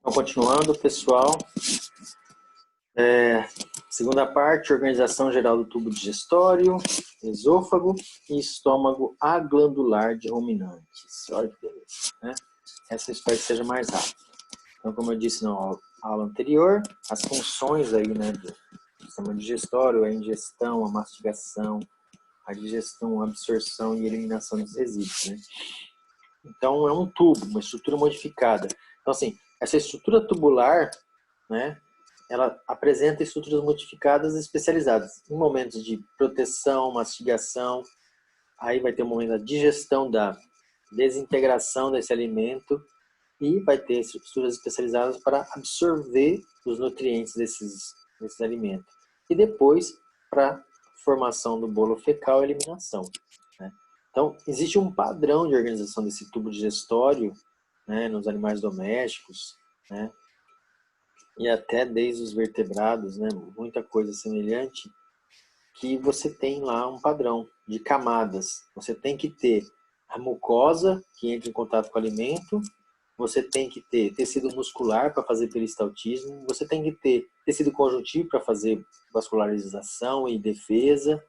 Então, continuando, pessoal, segunda parte, organização geral do tubo digestório, esôfago e estômago aglandular de ruminantes. Olha que beleza, né? Essa eu espero que seja mais rápida. Então, como eu disse na aula anterior, as funções aí, né, do sistema digestório, a ingestão, a mastigação, a digestão, a absorção e eliminação dos resíduos, né? Então, é um tubo, uma estrutura modificada. Então, assim, essa estrutura tubular, né, ela apresenta estruturas modificadas especializadas em momentos de proteção, mastigação, aí vai ter o momento da digestão, da desintegração desse alimento e vai ter estruturas especializadas para absorver os nutrientes desses alimentos. E depois, para formação do bolo fecal e eliminação, né? Então, existe um padrão de organização desse tubo digestório, né, nos animais domésticos, né, e até desde os vertebrados, né, muita coisa semelhante, que você tem lá um padrão de camadas. Você tem que ter a mucosa, que entra em contato com o alimento, você tem que ter tecido muscular para fazer peristaltismo, você tem que ter tecido conjuntivo para fazer vascularização e defesa,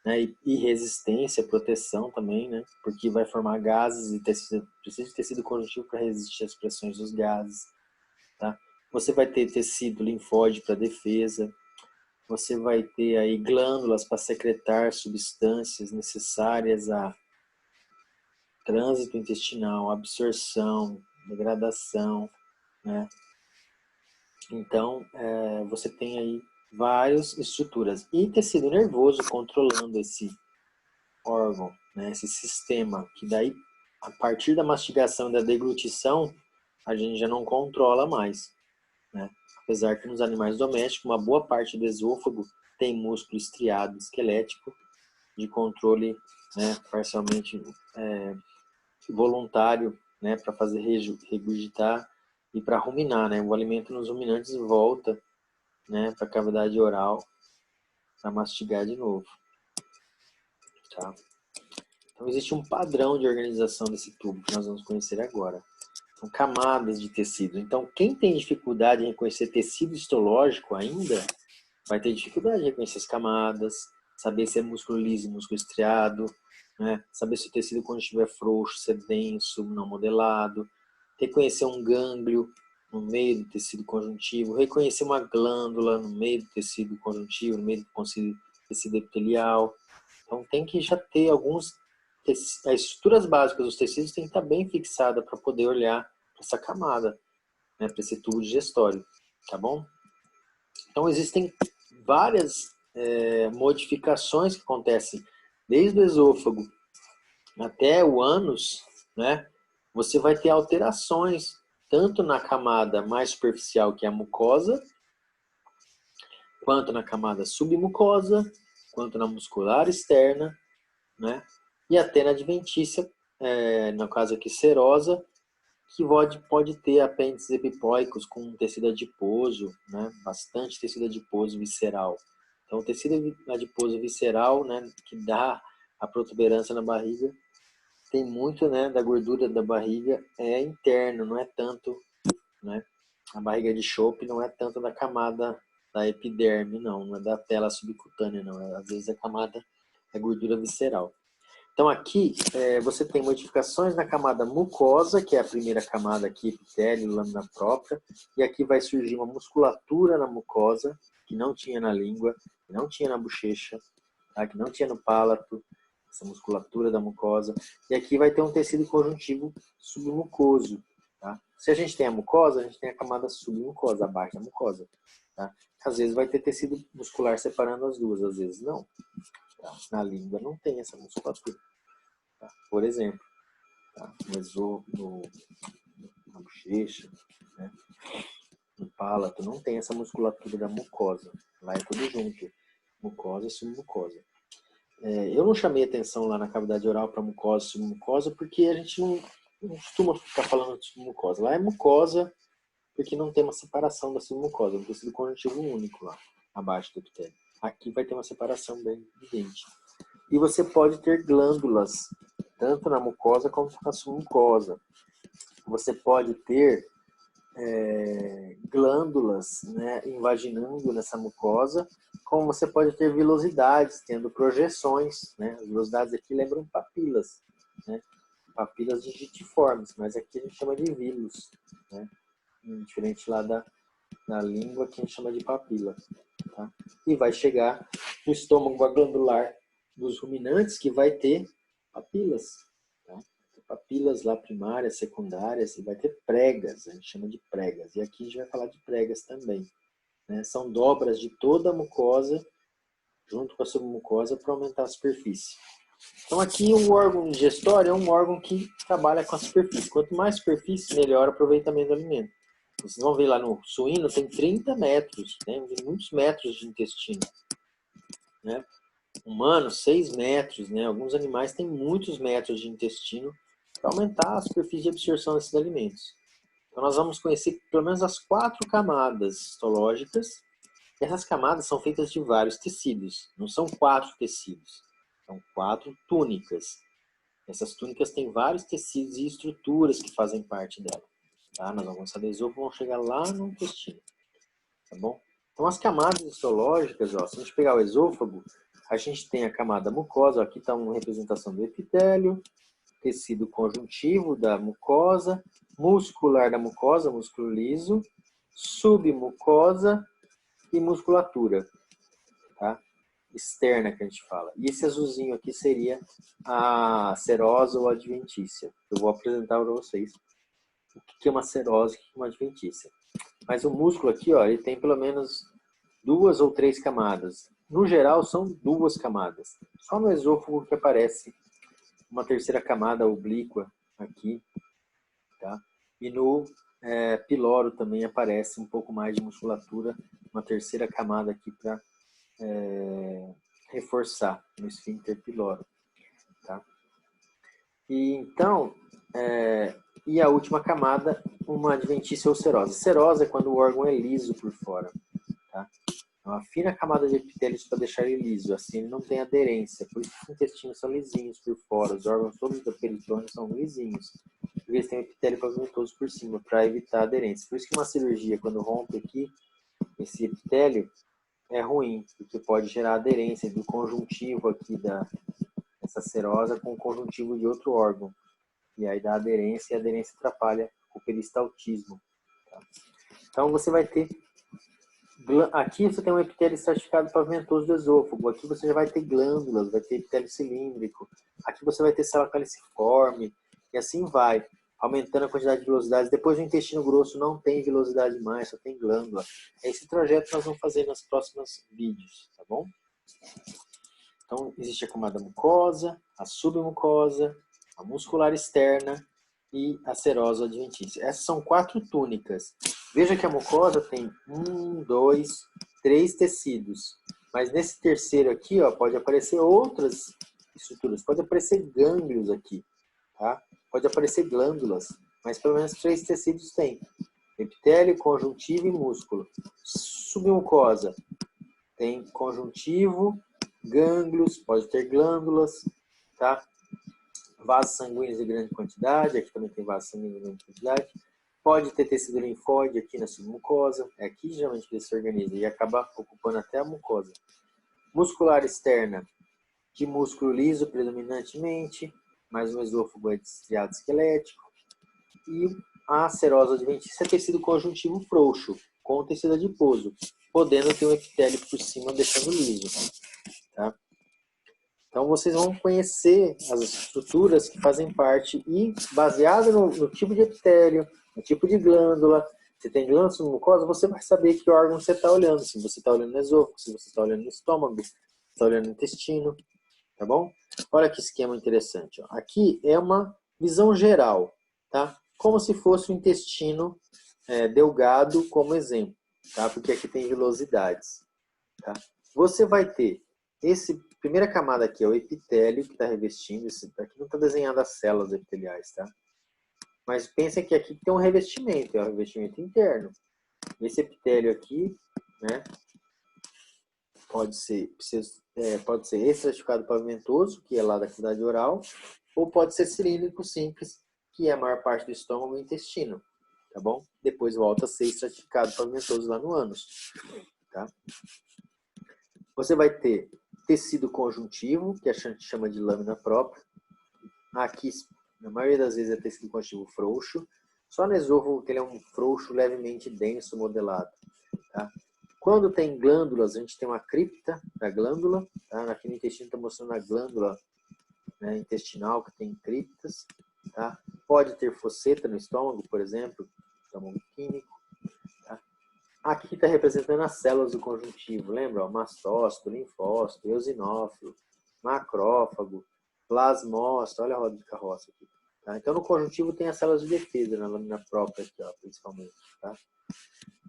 né, e resistência, proteção também, né, porque vai formar gases e precisa de tecido conjuntivo para resistir às pressões dos gases. Tá? Você vai ter tecido linfóide para defesa, você vai ter aí glândulas para secretar substâncias necessárias a trânsito intestinal, absorção, degradação, né? Então, você tem aí várias estruturas. E tecido nervoso controlando esse órgão, né? Esse sistema, que daí, a partir da mastigação e da deglutição, a gente já não controla mais, né? Apesar que nos animais domésticos, uma boa parte do esôfago tem músculo estriado esquelético de controle, né, parcialmente voluntário, né, para fazer regurgitar e para ruminar, né? O alimento nos ruminantes volta, né, para a cavidade oral para mastigar de novo, tá? Então existe um padrão de organização desse tubo que nós vamos conhecer agora. São camadas de tecido. Então quem tem dificuldade em reconhecer tecido histológico ainda vai ter dificuldade de reconhecer as camadas, saber se é músculo liso e músculo estriado, né? Saber se o tecido conjuntivo é frouxo, se é denso, não modelado, reconhecer um gânglio no meio do tecido conjuntivo, reconhecer uma glândula no meio do tecido conjuntivo, no meio do tecido epitelial. Então tem que já ter as estruturas básicas dos tecidos tem que estar bem fixada para poder olhar para essa camada, né, para esse tubo digestório, tá bom? Então existem várias modificações que acontecem desde o esôfago até o ânus, né? Você vai ter alterações tanto na camada mais superficial, que é a mucosa, quanto na camada submucosa, quanto na muscular externa, né? E até na adventícia, no caso aqui serosa, que pode ter apêndices epipóicos com tecido adiposo, né? Bastante tecido adiposo visceral. Então, o tecido adiposo visceral, né, que dá a protuberância na barriga, tem muito, né, da gordura da barriga interno, não é tanto, né? A barriga de Chope não é tanto da camada da epiderme, não é da tela subcutânea, não. Às vezes a camada é gordura visceral. Então aqui você tem modificações na camada mucosa, que é a primeira camada aqui, epitélio, lâmina própria, e aqui vai surgir uma musculatura na mucosa, que não tinha na língua, que não tinha na bochecha, tá? Que não tinha no palato, essa musculatura da mucosa, e aqui vai ter um tecido conjuntivo submucoso, tá? Se a gente tem a mucosa, a gente tem a camada submucosa, abaixo da mucosa, tá? Às vezes vai ter tecido muscular separando as duas, às vezes não. Na língua não tem essa musculatura, tá? Por exemplo, tá? Na bochecha, né? No palato não tem essa musculatura da mucosa, lá é tudo junto, mucosa e submucosa. Eu não chamei atenção lá na cavidade oral para mucosa e submucosa porque a gente não costuma ficar falando de submucosa. Lá é mucosa porque não tem uma separação da submucosa, é um tecido conjuntivo único lá, abaixo do epitélio. Aqui vai ter uma separação bem evidente. E você pode ter glândulas, tanto na mucosa quanto na submucosa. Você pode ter glândulas, né, invaginando nessa mucosa, como você pode ter vilosidades, tendo projeções, né? As vilosidades aqui lembram papilas, né? Papilas digitiformes, mas aqui a gente chama de vilos, né? Diferente lá da língua, que a gente chama de papila. Tá? E vai chegar no estômago glandular dos ruminantes, que vai ter papilas. Tá? Papilas lá primárias, secundárias, e vai ter pregas, a gente chama de pregas. E aqui a gente vai falar de pregas também. Né? São dobras de toda a mucosa, junto com a submucosa, para aumentar a superfície. Então aqui o órgão digestório é um órgão que trabalha com a superfície. Quanto mais superfície, melhor o aproveitamento do alimento. Vocês vão ver lá no suíno, tem 30 metros, né? Tem muitos metros de intestino. Né? Humano, 6 metros, né? Alguns animais têm muitos metros de intestino para aumentar a superfície de absorção desses alimentos. Então nós vamos conhecer pelo menos as 4 camadas histológicas. Essas camadas são feitas de vários tecidos, não são 4 tecidos, são 4 túnicas. Essas túnicas têm vários tecidos e estruturas que fazem parte dela. Tá? Nós vamos saber esôfago, vamos chegar lá no intestino. Tá bom? Então as camadas histológicas, ó, se a gente pegar o esôfago, a gente tem a camada mucosa, aqui está uma representação do epitélio, tecido conjuntivo da mucosa, muscular da mucosa, músculo liso, submucosa e musculatura, tá? Externa que a gente fala. E esse azulzinho aqui seria a serose ou adventícia. Eu vou apresentar para vocês o que é uma serose e o que é uma adventícia. Mas o músculo aqui, ó, ele tem pelo menos 2 ou 3 camadas. No geral, são 2 camadas. Só no esôfago que aparece uma terceira camada oblíqua aqui, tá? E no piloro também aparece um pouco mais de musculatura, uma terceira camada aqui para reforçar no esfíncter piloro, tá? E então, e a última camada, uma adventícia ou serose. Serose é quando o órgão é liso por fora, tá? Uma fina camada de epitélio para deixar ele liso, assim ele não tem aderência. Por isso que os intestinos são lisinhos por fora, os órgãos todos do peritônio são lisinhos, porque eles têm epitélio pavimentoso por cima, para evitar aderência. Por isso que uma cirurgia, quando rompe aqui, esse epitélio, é ruim, porque pode gerar aderência do conjuntivo aqui dessa serosa com o conjuntivo de outro órgão. E aí dá aderência, e a aderência atrapalha o peristaltismo. Tá? Então você vai ter... Aqui você tem um epitélio estratificado pavimentoso do esôfago. Aqui você já vai ter glândulas, vai ter epitélio cilíndrico. Aqui você vai ter célula caliciforme. E assim vai, aumentando a quantidade de vilosidades. Depois do intestino grosso não tem vilosidade mais, só tem glândula. É esse trajeto que nós vamos fazer nos próximos vídeos, tá bom? Então, existe a camada mucosa, a submucosa, a muscular externa e a serosa adventícia. Essas são 4 túnicas. Veja que a mucosa tem 1, 2, 3 tecidos. Mas nesse terceiro aqui, ó, pode aparecer outras estruturas. Pode aparecer gânglios aqui, tá? Pode aparecer glândulas, mas pelo menos 3 tecidos tem. Epitélio, conjuntivo e músculo. Submucosa tem conjuntivo, gânglios, pode ter glândulas, tá? Vasos sanguíneos de grande quantidade, aqui também tem vasos sanguíneos de grande quantidade. Pode ter tecido linfóide aqui na submucosa, é aqui geralmente que ele se organiza e acaba ocupando até a mucosa. Muscular externa, de músculo liso predominantemente, mas o esôfago é de estriado esquelético. E a serosa adventícia é tecido conjuntivo frouxo, com tecido adiposo, podendo ter um epitélio por cima deixando liso. Tá? Então vocês vão conhecer as estruturas que fazem parte e baseado no tipo de epitélio, no tipo de glândula, se tem glândula submucosa, você vai saber que órgão você está olhando, se você está olhando no esôfago, se você está olhando no estômago, se está olhando no intestino, tá bom? Olha que esquema interessante. Ó. Aqui é uma visão geral, tá? Como se fosse o intestino delgado como exemplo, tá? Porque aqui tem vilosidades, tá? Você vai ter esse primeira camada aqui é o epitélio que está revestindo. Aqui não está desenhado as células epiteliais, tá? Mas pensa que aqui tem um revestimento, é um revestimento interno. Esse epitélio aqui, né? Pode ser estratificado pavimentoso, que é lá da cavidade oral, ou pode ser cilíndrico simples, que é a maior parte do estômago e intestino. tá bom? Depois volta a ser estratificado pavimentoso lá no ânus, tá? Você vai ter tecido conjuntivo, que a gente chama de lâmina própria. Aqui, na maioria das vezes, é tecido conjuntivo frouxo. Só no esôfago que ele é um frouxo levemente denso, modelado, tá? Quando tem glândulas, a gente tem uma cripta da glândula, tá? Aqui no intestino está mostrando a glândula, né, intestinal, que tem criptas, tá? Pode ter fosseta no estômago, por exemplo, estômago químico, tá? Aqui está representando as células do conjuntivo, lembra? Ó, mastócito, linfócito, eosinófilo, macrófago, plasmócito, olha a roda de carroça aqui. Tá? Então, no conjuntivo tem as células de defesa, na lâmina própria aqui, ó, principalmente, tá?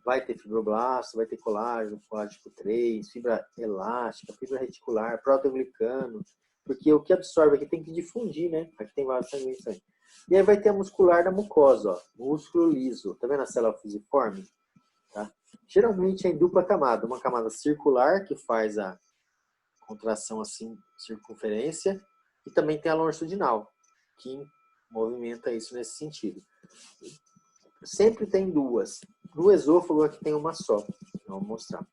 Vai ter fibroblasto, vai ter colágeno, colágeno tipo 3, fibra elástica, fibra reticular, proteoglicano, porque o que absorve aqui tem que difundir, né? Aqui tem vários sanguíneos também. E aí vai ter a muscular da mucosa, ó, músculo liso. Tá vendo a célula fusiforme? Tá? Geralmente é em dupla camada. Uma camada circular, que faz a contração assim, circunferência, e também tem a longitudinal, que movimenta isso nesse sentido. Sempre tem duas. No esôfago aqui tem uma só. Vou mostrar.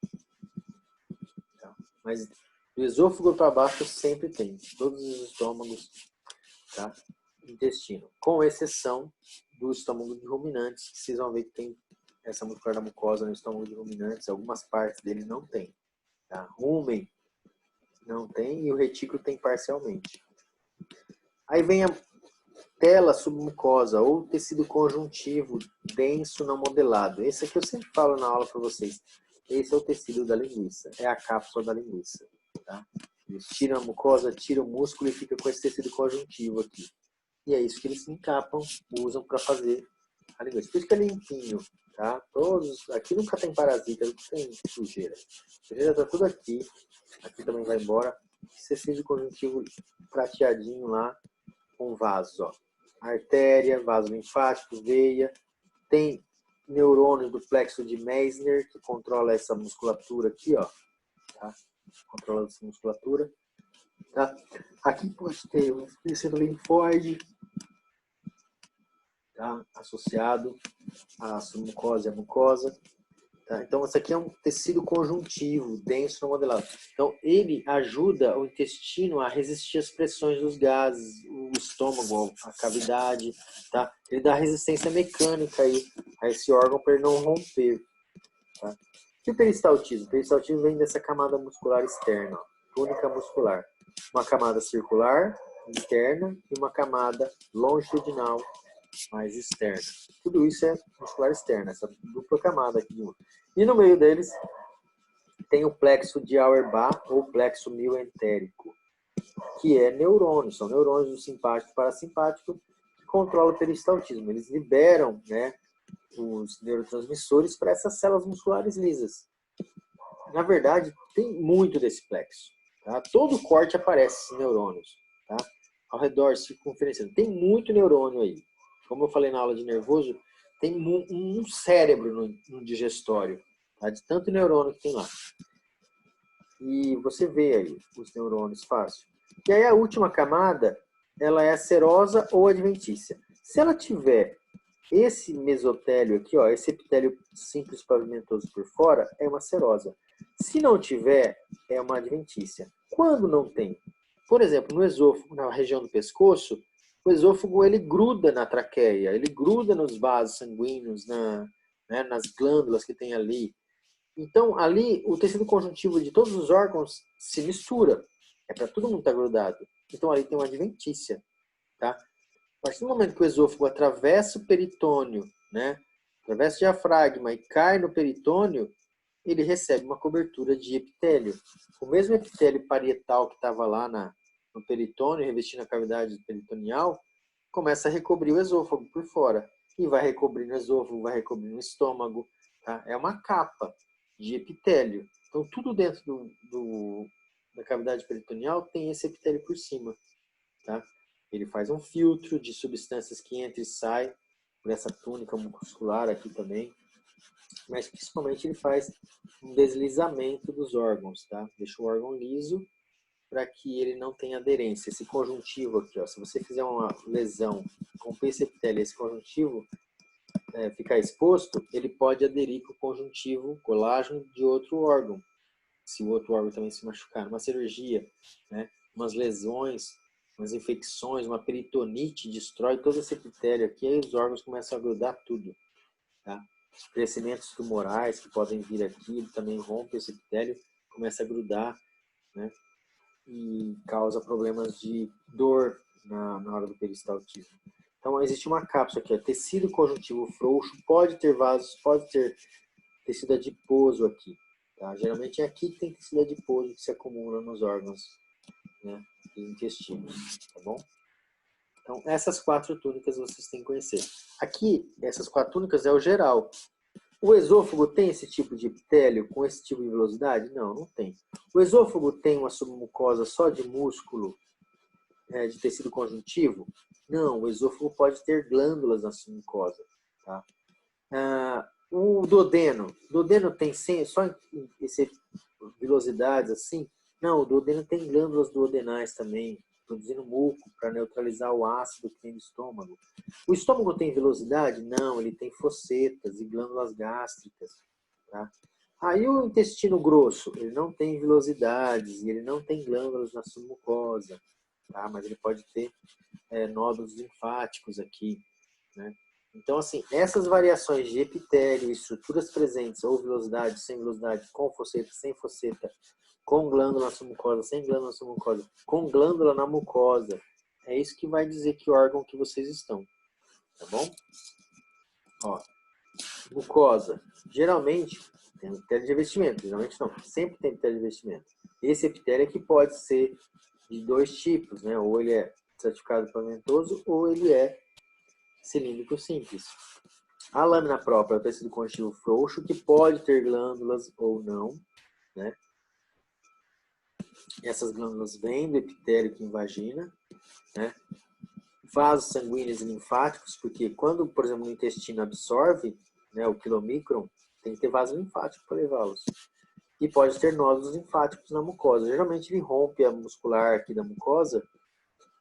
Tá? Mas do esôfago para baixo sempre tem. Todos os estômagos, tá? Intestino. Com exceção do estômago de ruminantes, que vocês vão ver que tem essa muscular da mucosa no estômago de ruminantes. Algumas partes dele não tem. Tá? Rumen não tem e o retículo tem parcialmente. Aí vem a tela submucosa ou tecido conjuntivo denso não modelado. Esse aqui eu sempre falo na aula para vocês. Esse é o tecido da linguiça, é a cápsula da linguiça. Tá? Eles tiram a mucosa, tiram o músculo e fica com esse tecido conjuntivo aqui. E é isso que eles encapam, usam para fazer a linguiça. Por isso que é limpinho. Tá? Todos, aqui nunca tem parasita, nunca tem sujeira. A sujeira está tudo aqui. Aqui também vai embora. Esse tecido conjuntivo prateadinho lá com vasos, ó. Artéria, vaso linfático, veia. Tem neurônio do plexo de Meissner, que controla essa musculatura aqui, ó. Tá? Controla essa musculatura. Tá? Aqui pode ter um tecido linfóide, tá? Associado à submucosa e à mucosa. Tá? Então, esse aqui é um tecido conjuntivo, denso não modelado. Então, ele ajuda o intestino a resistir às pressões dos gases, o estômago, a cavidade. Tá? Ele dá resistência mecânica aí a esse órgão para ele não romper. Tá? E o peristaltismo? O peristaltismo vem dessa camada muscular externa, ó, túnica muscular. Uma camada circular, interna, e uma camada longitudinal, mais externa. Tudo isso é muscular externa, essa dupla camada aqui. E no meio deles tem o plexo de Auerbach ou plexo mioentérico, que é neurônio, são neurônios do simpático e parasimpático que controlam o peristaltismo. Eles liberam, né, os neurotransmissores para essas células musculares lisas. Na verdade, tem muito desse plexo. Tá? Todo corte aparece esses neurônios. Tá? Ao redor, circunferenciando. Tem muito neurônio aí. Como eu falei na aula de nervoso, tem um cérebro no digestório. Tá? De tanto neurônio que tem lá. E você vê aí os neurônios fácil. E aí a última camada, ela é a serosa ou adventícia. Se ela tiver esse mesotélio aqui, ó, esse epitélio simples pavimentoso por fora, é uma serosa. Se não tiver, é uma adventícia. Quando não tem? Por exemplo, no esôfago, na região do pescoço, o esôfago ele gruda na traqueia, ele gruda nos vasos sanguíneos, né, nas glândulas que tem ali. Então, ali, o tecido conjuntivo de todos os órgãos se mistura. É para todo mundo estar grudado. Então, ali tem uma adventícia. Tá? A partir do momento que o esôfago atravessa o peritônio, né, atravessa o diafragma e cai no peritônio, ele recebe uma cobertura de epitélio. O mesmo epitélio parietal que estava lá no peritônio, revestindo a cavidade peritoneal, começa a recobrir o esôfago por fora. E vai recobrindo o esôfago, vai recobrindo o estômago. Tá? É uma capa de epitélio. Então, tudo dentro da cavidade peritoneal tem esse epitélio por cima. Tá? Ele faz um filtro de substâncias que entra e sai por essa túnica muscular aqui também. Mas, principalmente, ele faz um deslizamento dos órgãos. Tá? Deixa o órgão liso para que ele não tenha aderência. Esse conjuntivo aqui, ó, se você fizer uma lesão, romper esse epitélio, esse conjuntivo, ficar exposto, ele pode aderir com o conjuntivo colágeno de outro órgão. Se o outro órgão também se machucar. Uma cirurgia, né? Umas lesões, umas infecções, uma peritonite destrói todo esse epitélio aqui, aí os órgãos começam a grudar tudo. Tá? Os crescimentos tumorais que podem vir aqui, ele também rompe esse epitélio, começa a grudar, né? E causa problemas de dor na hora do peristaltismo. Então, existe uma cápsula aqui, ó, tecido conjuntivo frouxo, pode ter vasos, pode ter tecido adiposo aqui. Tá? Geralmente é aqui que tem tecido adiposo que se acumula nos órgãos, né, e intestinos, tá bom? Então, essas 4 túnicas vocês têm que conhecer. Aqui, essas 4 túnicas é o geral. O esôfago tem esse tipo de epitélio com esse tipo de velocidade? Não, não tem. O esôfago tem uma submucosa só de músculo, de tecido conjuntivo? Não, o esôfago pode ter glândulas na submucosa. Tá? O duodeno tem só esse vilosidades assim? Não, o duodeno tem glândulas duodenais também, produzindo muco para neutralizar o ácido que tem no estômago. O estômago tem vilosidade? Não, ele tem fossetas e glândulas gástricas. Tá? Aí o intestino grosso, ele não tem vilosidades e ele não tem glândulas na submucosa, tá? Mas ele pode ter nódulos linfáticos aqui, né? Então, assim, essas variações de epitélio, estruturas presentes, ou velocidade, sem velocidade, com fosseta, sem fosseta, com glândula na submucosa, sem glândula na submucosa, com glândula na mucosa, é isso que vai dizer que órgão que vocês estão, tá bom? Ó, mucosa, geralmente tem epitélio de revestimento, geralmente não, sempre tem epitélio de revestimento. Esse epitélio aqui pode ser de 2 tipos, né? Ou ele é estratificado pavimentoso, ou ele é cilíndrico simples. A lâmina própria é o tecido conjuntivo frouxo, que pode ter glândulas ou não, né? Essas glândulas vêm do epitélio que invagina, né? Vasos sanguíneos e linfáticos, porque quando, por exemplo, o intestino absorve, né, o quilomicron, tem que ter vaso linfático para levá-los. E pode ter nódulos linfáticos na mucosa. Geralmente ele rompe a muscular aqui da mucosa,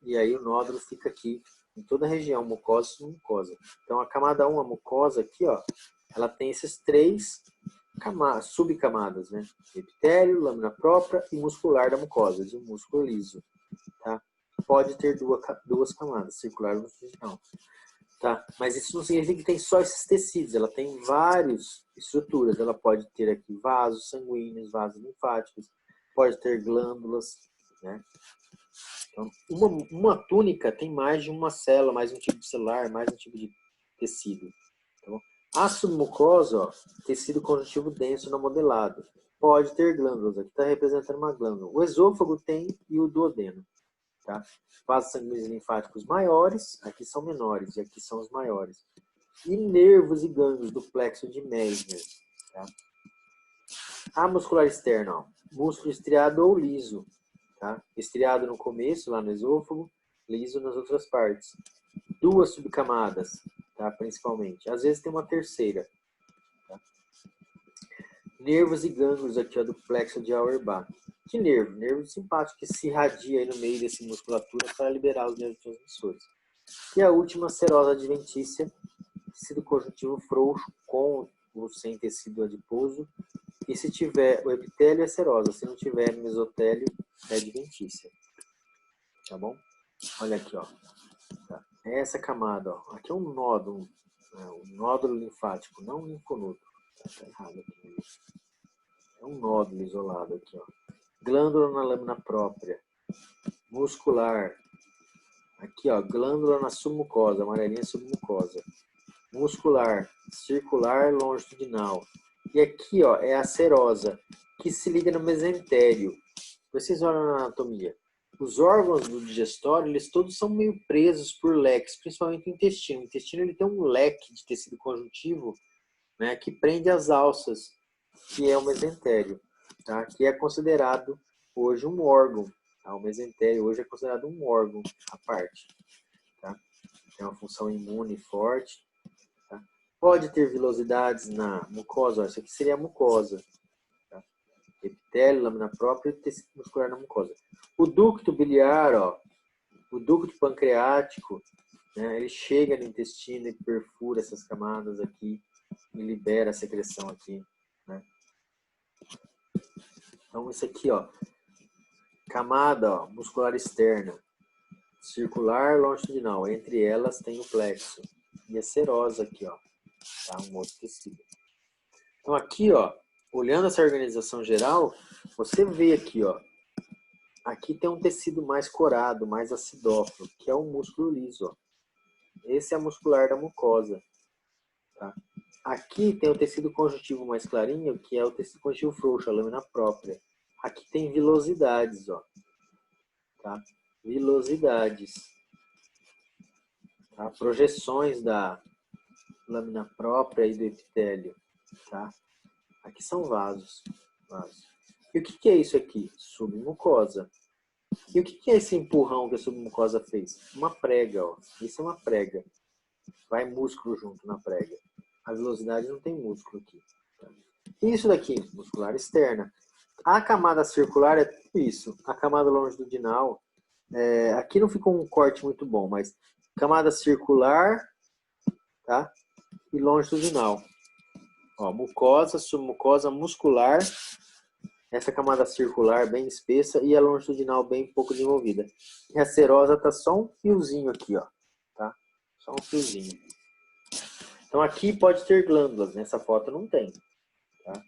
e aí o nódulo fica aqui em toda a região, mucosa e submucosa. Então a camada 1, a mucosa aqui, ó, ela tem esses 3 subcamadas, né? Epitélio, lâmina própria e muscular da mucosa, de um músculo liso. Tá? Pode ter 2 camadas, circular e longitudinal. Tá? Mas isso não significa que tem só esses tecidos, ela tem várias estruturas. Ela pode ter aqui vasos sanguíneos, vasos linfáticos, pode ter glândulas, né? Então, uma túnica tem mais de uma célula, mais um tipo de celular, mais um tipo de tecido. Tá bom? A submucosa, ó, tecido conjuntivo denso não modelado. Pode ter glândulas, aqui está representando uma glândula. O esôfago tem e o duodeno. Tá? Vasos sanguíneos e linfáticos maiores, aqui são menores e aqui são os maiores. E nervos e gânglios do plexo de Meissner. Tá? A muscular externa, ó, músculo estriado ou liso. Tá? Estriado no começo, lá no esôfago, liso nas outras partes. 2 subcamadas, tá? Principalmente. Às vezes tem uma terceira. Tá? Nervos e gânglios aqui, ó, do plexo de Auerbach. Que nervo? Nervo simpático que se irradia aí no meio dessa musculatura para liberar os neurotransmissores. E a última, serosa adventícia, tecido conjuntivo frouxo com ou sem tecido adiposo. E se tiver o epitélio é serosa, se não tiver mesotélio é adventícia. Tá bom? Olha aqui, ó. Tá. Essa camada, ó. Aqui é um nódulo, um nódulo linfático, não um linfonodo. Tá errado aqui. É um nódulo isolado aqui, ó. Glândula na lâmina própria. Muscular. Aqui, ó, glândula na submucosa, amarelinha submucosa. Muscular, circular, longitudinal. E aqui, ó, é a serosa, que se liga no mesentério. Vocês olham na anatomia. Os órgãos do digestório, eles todos são meio presos por leques, principalmente o intestino. O intestino ele tem um leque de tecido conjuntivo, né, que prende as alças, que é o mesentério, tá? Que é considerado hoje um órgão. Tá? O mesentério hoje é considerado um órgão à parte. Tá? Tem uma função imune forte. Tá? Pode ter vilosidades na mucosa. Ó, isso aqui seria a mucosa. Tá? Epitélio, lâmina própria e tecido muscular na mucosa. O ducto biliar, ó, o ducto pancreático, né? Ele chega no intestino e perfura essas camadas aqui e libera a secreção aqui, né? Então, isso aqui, ó, camada, ó, muscular externa, circular, longitudinal. Entre elas tem o plexo e a serosa aqui, ó, tá? Um outro tecido. Então, aqui, ó, olhando essa organização geral, você vê aqui, ó, aqui tem um tecido mais corado, mais acidófilo, que é o músculo liso, ó. Esse é a muscular da mucosa, tá? Aqui tem o tecido conjuntivo mais clarinho, que é o tecido conjuntivo frouxo, a lâmina própria. Aqui tem vilosidades, ó, tá? Vilosidades, tá? Projeções da lâmina própria e do epitélio, tá? Aqui são vasos. E o que é isso aqui? Submucosa. E o que é esse empurrão que a submucosa fez? Uma prega, ó. Isso é uma prega. Vai músculo junto na prega. A velocidade não tem músculo aqui. Tá? E isso daqui? Muscular externa. A camada circular é tudo isso. A camada longitudinal, aqui não ficou um corte muito bom, mas camada circular, tá? E longitudinal. Ó, mucosa, submucosa, muscular, essa camada circular bem espessa e a longitudinal bem pouco desenvolvida. E a serosa tá só um fiozinho aqui, ó, tá? Só um fiozinho. Então aqui pode ter glândulas, nessa foto não tem, tá?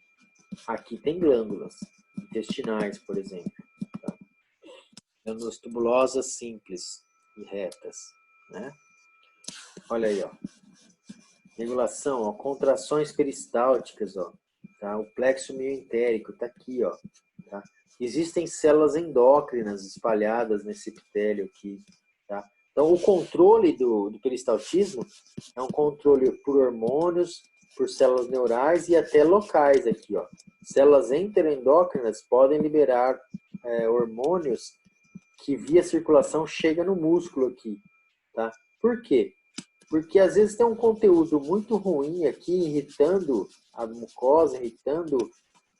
Aqui tem glândulas intestinais, por exemplo, tá? Glândulas tubulosas simples e retas, né? Olha aí, ó. Regulação, ó, contrações peristálticas, ó, tá? O plexo mioentérico tá aqui, ó, tá? Existem células endócrinas espalhadas nesse epitélio aqui, tá? Então, o controle do peristaltismo é um controle por hormônios, por células neurais e até locais aqui, ó. Células enteroendócrinas podem liberar hormônios que via circulação chega no músculo aqui, tá? Por quê? Porque às vezes tem um conteúdo muito ruim aqui, irritando a mucosa, irritando,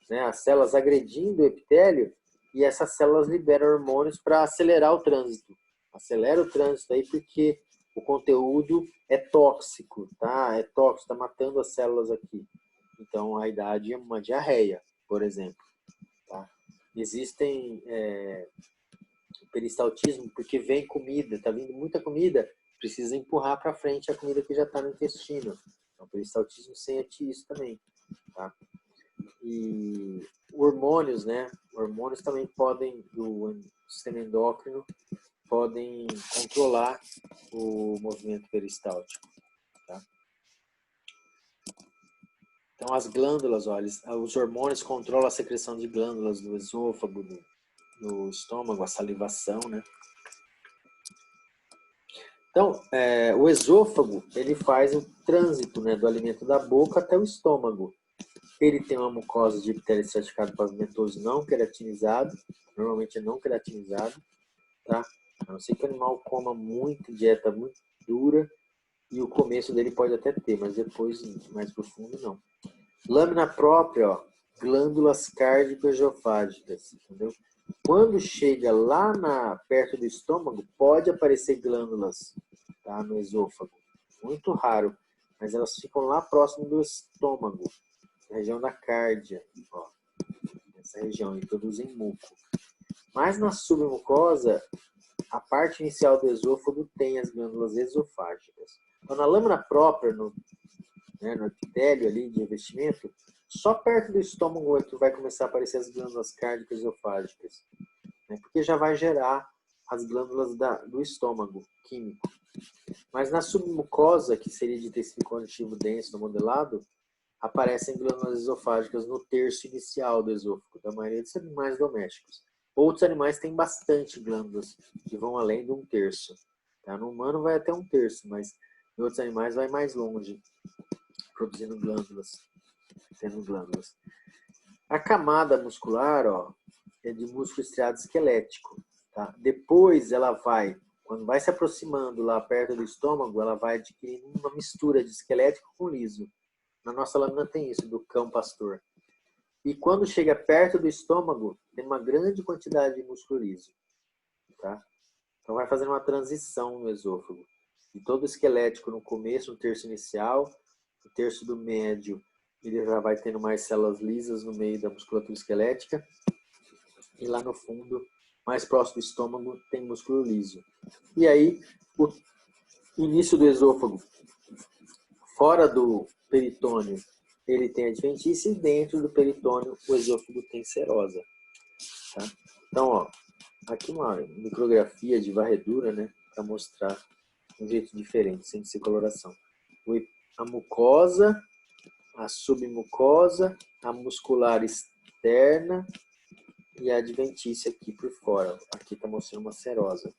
né, as células, agredindo o epitélio, e essas células liberam hormônios para acelerar o trânsito. Acelera o trânsito aí porque o conteúdo é tóxico, tá? É tóxico, está matando as células aqui. Então a idade é uma diarreia, por exemplo. Tá? Existem peristaltismo porque vem comida, está vindo muita comida, precisa empurrar para frente a comida que já está no intestino. Então, peristaltismo sente isso também, tá? E hormônios, né? Hormônios também podem, do sistema endócrino, podem controlar o movimento peristáltico, tá? Então, as glândulas, olha, os hormônios controlam a secreção de glândulas do esôfago, do estômago, a salivação, né? Então, o esôfago, ele faz o trânsito, né, do alimento da boca até o estômago. Ele tem uma mucosa de epitélio estratificado pavimatoso não queratinizado, normalmente é não queratinizado, tá? A não ser que o animal coma muito, dieta muito dura, e o começo dele pode até ter, mas depois, mais profundo, não. Lâmina própria, ó, glândulas cárdico-esofágicas, entendeu? Quando chega lá perto do estômago, pode aparecer glândulas, tá, no esôfago. Muito raro, mas elas ficam lá próximo do estômago, na região da cárdia, ó, nessa região, e produzem muco. Mas na submucosa, a parte inicial do esôfago tem as glândulas esofágicas. Então, na lâmina própria, no epitélio ali de revestimento, só perto do estômago é que vai começar a aparecer as glândulas cárdicas esofágicas, né? Porque já vai gerar as glândulas do estômago químico. Mas na submucosa, que seria de tecido conjuntivo denso no modelado, aparecem glândulas esofágicas no terço inicial do esôfago, da maioria dos animais domésticos. Outros animais têm bastante glândulas, que vão além de um terço. Tá? No humano vai até um terço, mas em outros animais vai mais longe, produzindo glândulas, tendo glândulas. A camada muscular, ó, é de músculo estriado esquelético. Tá? Depois ela vai, quando vai se aproximando lá perto do estômago, ela vai adquirindo uma mistura de esquelético com liso. Na nossa lâmina tem isso, do cão pastor. E quando chega perto do estômago, tem uma grande quantidade de músculo liso. Tá? Então vai fazendo uma transição no esôfago. e todo esquelético no começo, no terço inicial, no terço do médio, ele já vai tendo mais células lisas no meio da musculatura esquelética, e lá no fundo, mais próximo do estômago, tem músculo liso. E aí, o início do esôfago, fora do peritônio, ele tem adventícia, e dentro do peritônio, o esôfago tem serosa. Tá? Então, ó, aqui uma micrografia de varredura, né, para mostrar um jeito diferente, sem ser coloração. A mucosa, a submucosa, a muscular externa e a adventícia aqui por fora. Aqui está mostrando uma serosa,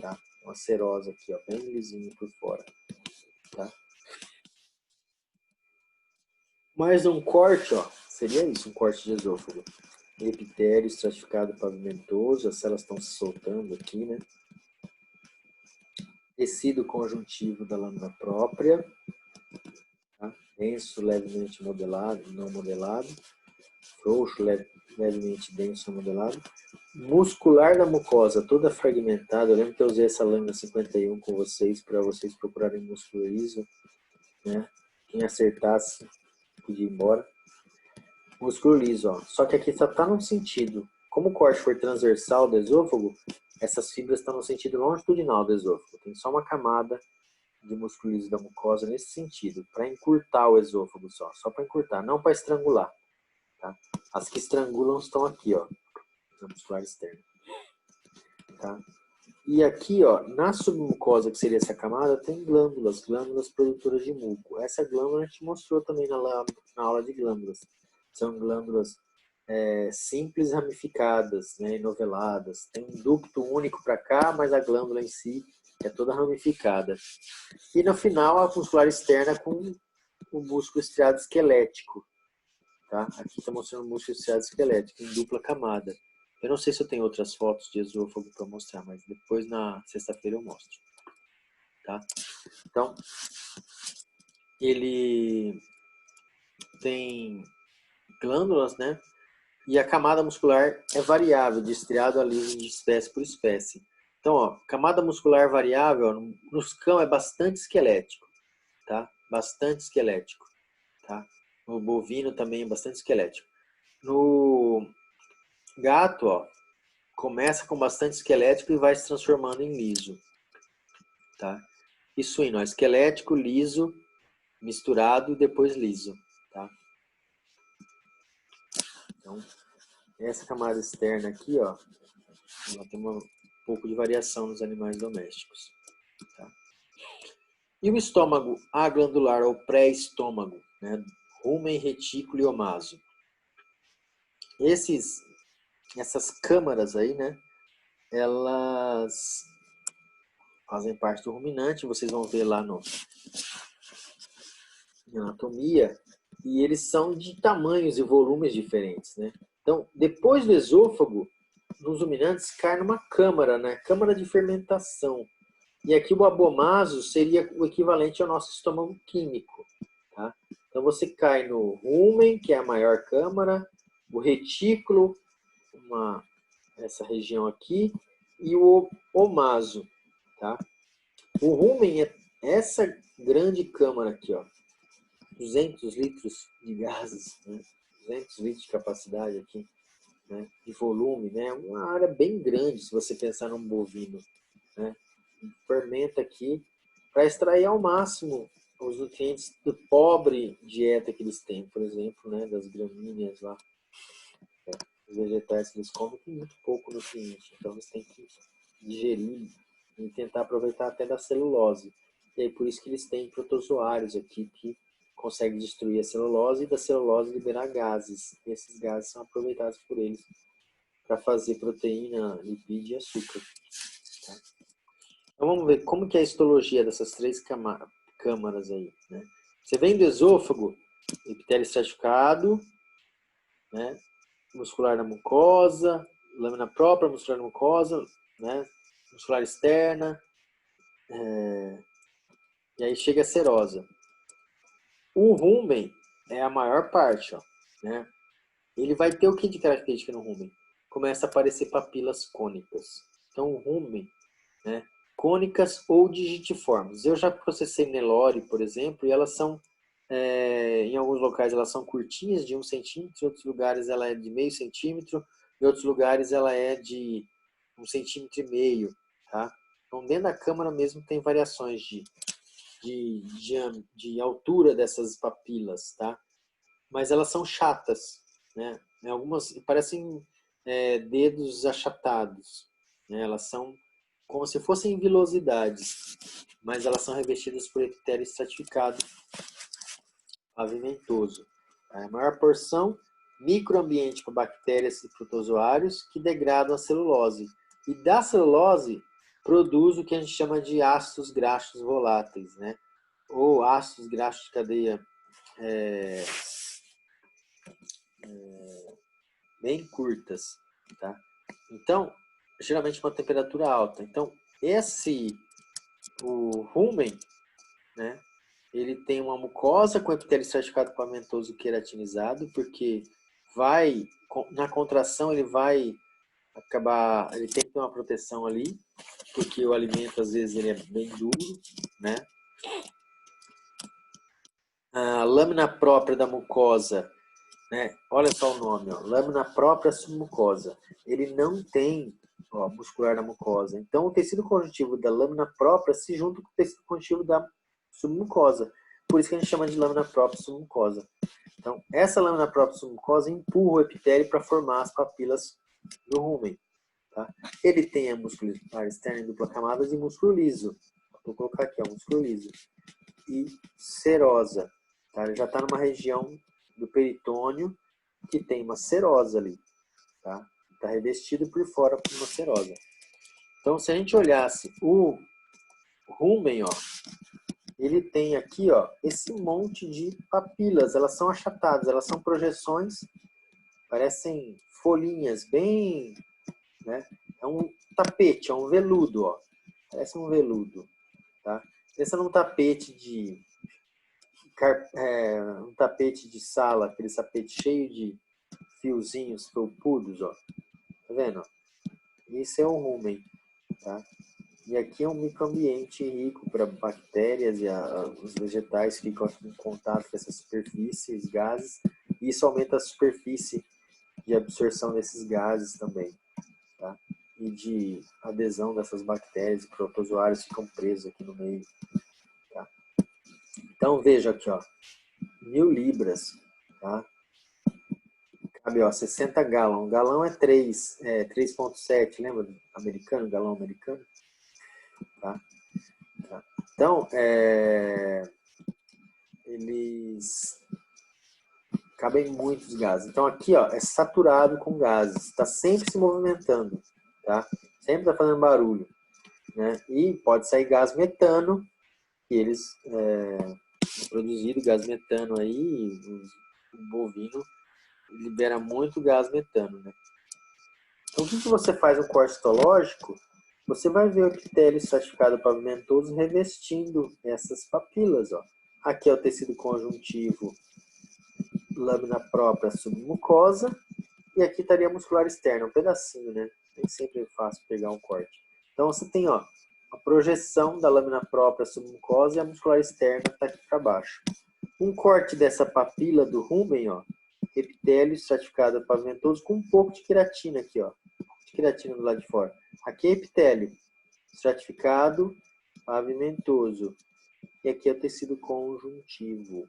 tá? Uma serosa aqui, ó, bem lisinha por fora, tá? Mais um corte, ó, seria isso, um corte de esôfago. Epitélio estratificado pavimentoso, as células estão se soltando aqui, né? Tecido conjuntivo da lâmina própria, tá? Denso, levemente modelado, não modelado. Frouxo, levemente denso, não modelado. Muscular da mucosa, toda fragmentada. Eu lembro que eu usei essa lâmina 51 com vocês, para vocês procurarem músculo liso, né? Quem acertasse, podia ir embora. Músculo liso, ó. Só que aqui só está num sentido. Como o corte foi transversal do esôfago, essas fibras estão no sentido longitudinal do esôfago. Tem só uma camada de músculo liso da mucosa nesse sentido, para encurtar o esôfago só para encurtar, não para estrangular. Tá? As que estrangulam estão aqui, ó, na muscular externa. Tá? E aqui, ó, na submucosa, que seria essa camada, tem glândulas produtoras de muco. Essa glândula a gente mostrou também na aula de glândulas. São glândulas simples ramificadas, né, enoveladas. Tem um ducto único para cá, mas a glândula em si é toda ramificada. E no final, a muscular externa com o músculo estriado esquelético. Tá? Aqui está mostrando o músculo estriado esquelético em dupla camada. Eu não sei se eu tenho outras fotos de esôfago para mostrar, mas depois na sexta-feira eu mostro. Tá? Então, ele tem glândulas, né? E a camada muscular é variável, de estriado a liso, de espécie por espécie. Então, ó, camada muscular variável, nos cão é bastante esquelético, tá? Bastante esquelético, tá? No bovino também é bastante esquelético. No gato, ó, começa com bastante esquelético e vai se transformando em liso, tá? E suíno, ó, esquelético, liso, misturado e depois liso, tá? Então, essa camada externa aqui, ó, ela tem um pouco de variação nos animais domésticos. Tá? E o estômago aglandular ou pré-estômago, né? Rumen, retículo e omaso. Essas câmaras aí, né? Elas fazem parte do ruminante, vocês vão ver lá na anatomia, e eles são de tamanhos e volumes diferentes, né? Então, depois do esôfago, nos ruminantes cai numa câmara, né? Câmara de fermentação. E aqui o abomaso seria o equivalente ao nosso estômago químico. Tá? Então você cai no rumen, que é a maior câmara, o retículo, essa região aqui, e o omaso. Tá? O rumen é essa grande câmara aqui, ó, 200 litros de gases, né? 200 litros de capacidade aqui, né? De volume, né? Uma área bem grande se você pensar num bovino, né? Fermenta aqui para extrair ao máximo os nutrientes do pobre dieta que eles têm, por exemplo, né, das gramíneas lá. Os vegetais que eles comem tem muito pouco nutriente, então eles têm que digerir e tentar aproveitar até da celulose. E aí por isso que eles têm protozoários aqui que conseguem destruir a celulose e da celulose liberar gases. E esses gases são aproveitados por eles para fazer proteína, lipídio e açúcar. Tá? Então vamos ver como que é a histologia dessas três câmaras aí, né? Você vem do esôfago, epitélio estratificado, né? Muscular da mucosa, lâmina própria, muscular da mucosa, né? Muscular externa, e aí chega a serosa. O rumen é a maior parte, ó, né? Ele vai ter o que de característica no rumen? Começa a aparecer papilas cônicas. Então o rumen, né? cônicas ou digitiformes. Eu já processei Nelore, por exemplo, e elas são, em alguns locais elas são curtinhas, de 1 centímetro, em outros lugares ela é de meio centímetro, em outros lugares ela é de 1,5 centímetros, tá? Então, dentro da câmara mesmo tem variações de altura dessas papilas, tá? Mas elas são chatas, né? Algumas parecem dedos achatados, né? Elas são como se fossem vilosidades, mas elas são revestidas por epitélio estratificado pavimentoso. A maior porção, microambiente para bactérias e protozoários que degradam a celulose. E da celulose produz o que a gente chama de ácidos graxos voláteis, né? Ou ácidos graxos de cadeia bem curtas, tá? Então, geralmente uma temperatura alta. Então, o rumen, né? Ele tem uma mucosa com epitélio estratificado pavimentoso queratinizado, porque na contração ele vai acabar, ele tem que ter uma proteção ali, porque o alimento às vezes ele é bem duro, né? A lâmina própria da mucosa, né? Olha só o nome, ó, lâmina própria submucosa. Ele não tem muscular da mucosa. Então o tecido conjuntivo da lâmina própria se junta com o tecido conjuntivo da submucosa. Por isso que a gente chama de lâmina própria submucosa. Então, essa lâmina própria submucosa empurra o epitélio para formar as papilas do rumen. Tá? Ele tem a muscular externa em dupla camada de músculo liso. Vou colocar aqui, ó, músculo liso. E serosa. Tá? Ele já está numa região do peritônio que tem uma serosa ali. Tá? Está revestido por fora por uma serosa. Então, se a gente olhasse o rumen, ó, ele tem aqui, ó, esse monte de papilas. Elas são achatadas, elas são projeções, parecem folhinhas bem, né? É um tapete, é um veludo, ó. Parece um veludo, tá? Pensa num tapete um tapete de sala, aquele tapete cheio de fiozinhos felpudos, ó. Tá vendo? Isso é o rumen, tá? E aqui é um microambiente rico para bactérias e os vegetais ficam em contato com essa superfície, os gases, e isso aumenta a superfície de absorção desses gases também, tá? E de adesão dessas bactérias e protozoários ficam presos aqui no meio, tá? Então veja aqui, ó, 1.000 libras, tá? Cabe, ó, 60 gallons. Um galão é 3,7, lembra do americano, galão americano? Tá? Então, eles cabem muitos gases. Então aqui, ó, é saturado com gases, está sempre se movimentando, tá? Sempre está fazendo barulho, né? E pode sair gás metano, que eles produzido gás metano aí, o bovino libera muito gás metano, né? Então o que você faz no corte histológico? Você vai ver o epitélio estratificado pavimentoso revestindo essas papilas, ó. Aqui é o tecido conjuntivo, lâmina própria submucosa, e aqui estaria a muscular externa, um pedacinho, né? Nem sempre é fácil pegar um corte. Então você tem, ó, a projeção da lâmina própria submucosa e a muscular externa está aqui para baixo. Um corte dessa papila do rumen, ó, epitélio estratificado pavimentoso com um pouco de queratina aqui, ó. De queratina do lado de fora. Aqui é epitélio estratificado pavimentoso. E aqui é o tecido conjuntivo,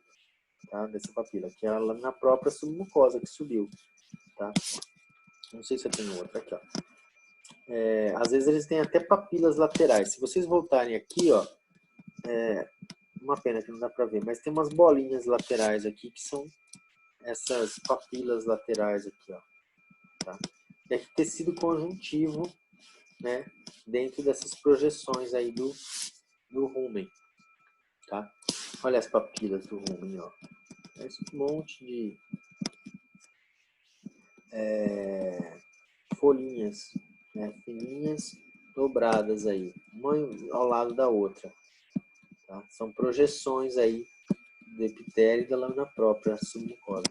tá? Dessa papila. Aqui é a lâmina própria submucosa que subiu, tá? Não sei se eu tenho outra aqui, ó. Às vezes eles têm até papilas laterais. Se vocês voltarem aqui, ó, uma pena que não dá para ver, mas tem umas bolinhas laterais aqui que são essas papilas laterais aqui, ó, tá? E aqui tecido conjuntivo, né, dentro dessas projeções aí do rumen, tá? Olha as papilas do rumen, ó. Esse monte de folhinhas, né, fininhas, dobradas aí, uma ao lado da outra, tá? São projeções aí do epitélio e da lâmina própria submucosa.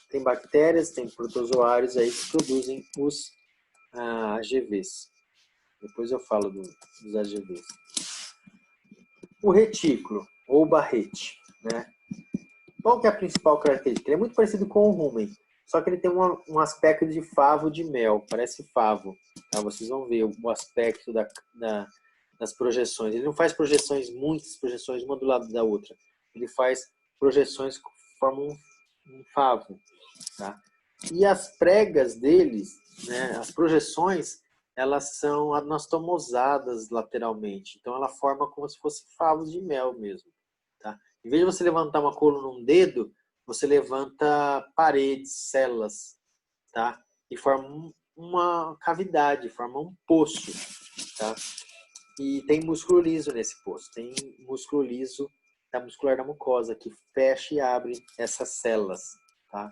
Tem bactérias, tem protozoários aí que produzem os AGVs. Depois eu falo dos AGVs. O retículo, ou barrete, né? Qual que é a principal característica? Ele é muito parecido com o rumen, só que ele tem um aspecto de favo de mel, parece favo. Tá? Vocês vão ver o aspecto das projeções. Ele não faz projeções, muitas projeções, uma do lado da outra. Ele faz projeções que formam um favo. Tá? E as pregas deles, né, as projeções, elas são anastomosadas lateralmente. Então ela forma como se fosse favos de mel mesmo. Tá? Em vez de você levantar uma coluna num dedo, você levanta paredes, células, tá? E forma uma cavidade, forma um poço. Tá? E tem músculo liso nesse poço. Tem músculo liso da muscular da mucosa que fecha e abre essas células. Tá?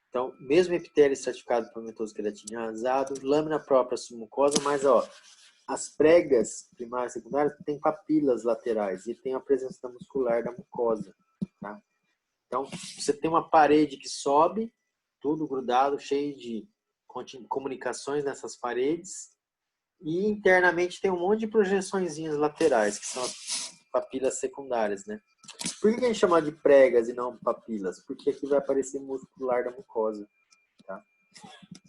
Então, mesmo epitélio estratificado pigmentoso queratinizado, lâmina própria submucosa, mas ó, as pregas primárias e secundárias têm papilas laterais e tem a presença da muscular da mucosa. Tá? Então, você tem uma parede que sobe, tudo grudado, cheio de comunicações nessas paredes, e internamente tem um monte de projeçõezinhas laterais, que são as papilas secundárias, né? Por que a gente chama de pregas e não papilas? Porque aqui vai aparecer muscular da mucosa, tá?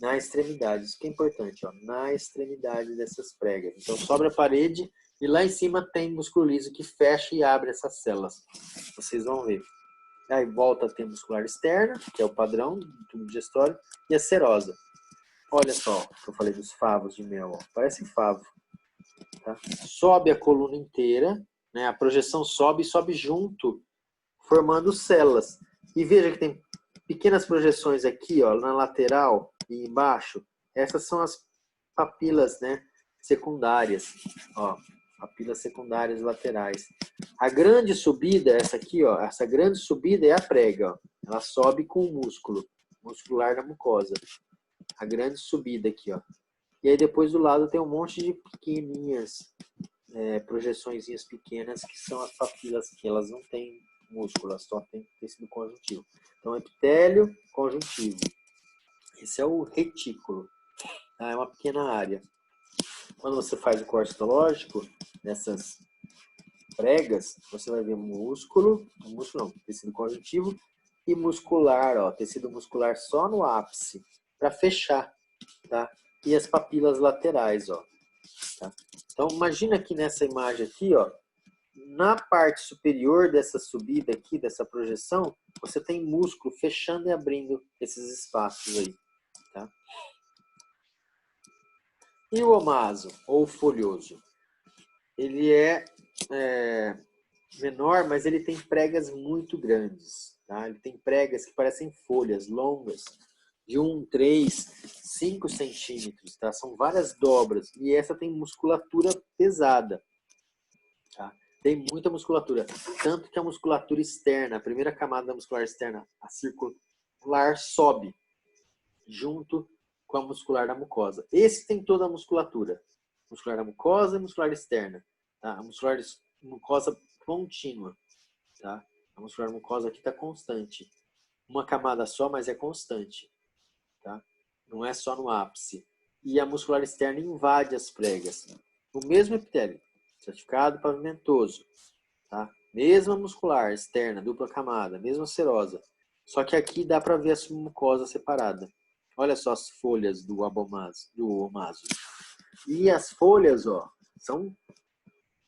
Na extremidade, isso que é importante, ó, na extremidade dessas pregas. Então, sobra a parede e lá em cima tem músculo liso que fecha e abre essas células. Vocês vão ver. Aí volta a ter muscular externa, que é o padrão do tubo digestório, e a serosa. Olha só que eu falei dos favos de mel, ó. Parece favo. Tá? Sobe a coluna inteira, né? A projeção sobe e sobe junto, formando células. E veja que tem pequenas projeções aqui, ó, na lateral e embaixo. Essas são as papilas, né, secundárias. Ó, papilas secundárias laterais. A grande subida, essa aqui, ó, essa grande subida é a prega. Ó. Ela sobe com o músculo muscular da mucosa. A grande subida aqui, ó. E aí depois do lado tem um monte de pequenininhas projeçõezinhas pequenas que são as papilas, que elas não têm músculo, elas só têm tecido conjuntivo. Então, epitélio, conjuntivo. Esse é o retículo. Tá? É uma pequena área. Quando você faz o corte histológico, nessas pregas, você vai ver músculo não, tecido conjuntivo e muscular, ó, tecido muscular só no ápice, para fechar, tá? E as papilas laterais, ó. Tá? Então, imagina aqui nessa imagem aqui, ó, na parte superior dessa subida aqui, dessa projeção, você tem músculo fechando e abrindo esses espaços aí. Tá? E o omaso, ou folhoso? Ele é menor, mas ele tem pregas muito grandes. Tá? Ele tem pregas que parecem folhas longas, de 1, 3, 5 centímetros. Tá? São várias dobras. E essa tem musculatura pesada. Tá? Tem muita musculatura. Tanto que a musculatura externa, a primeira camada da muscular externa, a circular, sobe junto com a muscular da mucosa. Esse tem toda a musculatura. Muscular da mucosa e muscular externa. Tá? A muscular mucosa contínua. Tá? A muscular mucosa aqui está constante. Uma camada só, mas é constante. Tá? Não é só no ápice. E a muscular externa invade as pregas. O mesmo epitélio, estratificado pavimentoso. Tá? Mesma muscular externa, dupla camada, mesma serosa. Só que aqui dá para ver a submucosa separada. Olha só as folhas do omaso. E as folhas, ó, são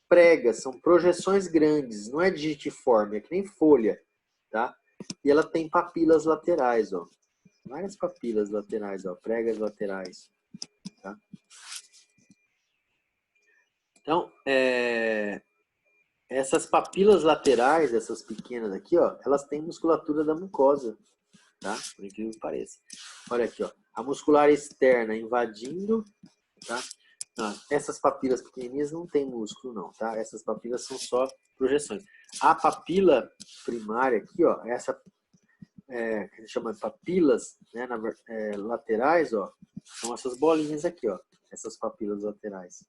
pregas, são projeções grandes, não é digitiforme, é que nem folha, tá? E ela tem papilas laterais, ó. Várias papilas laterais, ó, pregas laterais, tá? Então, essas papilas laterais, essas pequenas aqui, ó, elas têm musculatura da mucosa, tá? Por incrível que pareça. Olha aqui, ó, a muscular externa invadindo, tá? Não, essas papilas pequenininhas não tem músculo, não, tá? Essas papilas são só projeções. A papila primária aqui, ó, essa que a gente chama de papilas, né, laterais, ó, são essas bolinhas aqui, ó, essas papilas laterais.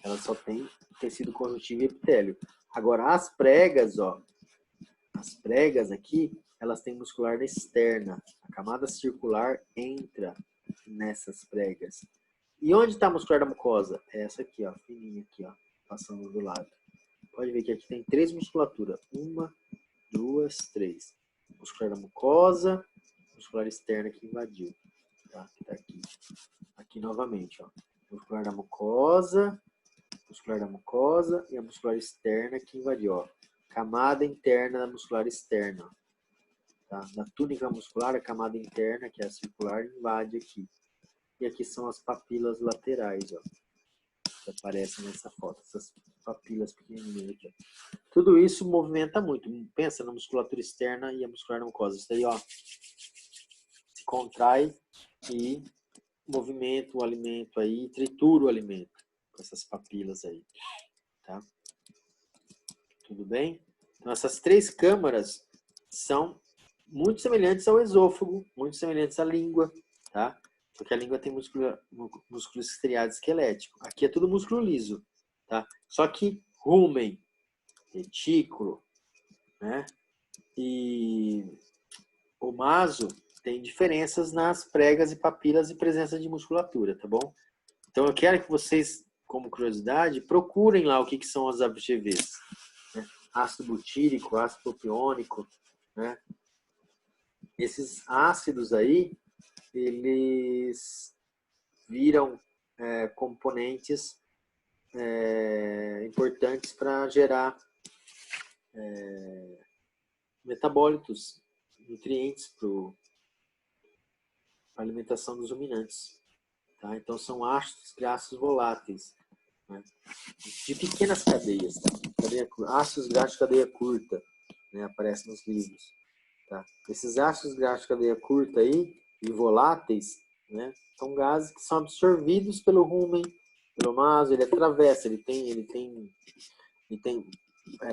Elas só têm tecido conjuntivo e epitélio. Agora, as pregas, ó, as pregas aqui, elas têm muscular externa. A camada circular entra nessas pregas. E onde está a muscular da mucosa? É essa aqui, ó, fininha aqui, ó, passando do lado. Pode ver que aqui tem 3 musculaturas. 1, 2, 3. Muscular da mucosa, muscular externa que invadiu. Tá? Que tá aqui. Aqui novamente, ó. Muscular da mucosa e a muscular externa que invadiu, ó. Camada interna da muscular externa. Tá? Na túnica muscular, a camada interna, que é a circular, invade aqui. E aqui são as papilas laterais, ó, que aparecem nessa foto. Essas papilas pequenininhas aqui, ó. Tudo isso movimenta muito. Pensa na musculatura externa e a muscular da mucosa. Isso aí, ó, se contrai e movimenta o alimento aí, tritura o alimento com essas papilas aí, tá? Tudo bem? Então, essas 3 câmaras são muito semelhantes ao esôfago, muito semelhantes à língua, tá? Porque a língua tem músculo estriado esquelético. Aqui é tudo músculo liso, tá? Só que rumen, retículo, né? E o maso tem diferenças nas pregas e papilas e presença de musculatura, tá bom? Então eu quero que vocês, como curiosidade, procurem lá o que são as ABGVs. Né? Ácido butírico, ácido propiônico, né? Esses ácidos aí, eles viram componentes importantes para gerar metabólitos, nutrientes para a alimentação dos ruminantes. Tá? Então são ácidos graxos voláteis, né? De pequenas cadeias. Tá? Ácidos graxos de cadeia curta, né? Aparece nos livros. Tá? Esses ácidos graxos de cadeia curta aí, e voláteis, né? São gases que são absorvidos pelo rumen, pelo maso, ele atravessa, ele tem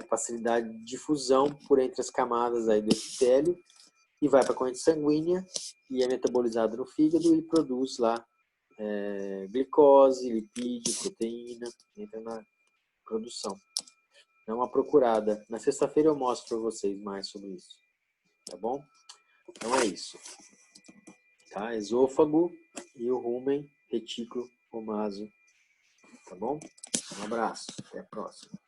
facilidade de difusão por entre as camadas aí do epitélio e vai para a corrente sanguínea e é metabolizado no fígado e produz lá glicose, lipídio, proteína, entra na produção. Dá uma procurada. Na sexta-feira eu mostro para vocês mais sobre isso. Tá bom? Então é isso. Tá? Esôfago e o rumen, retículo, o maso. Tá bom? Um abraço. Até a próxima.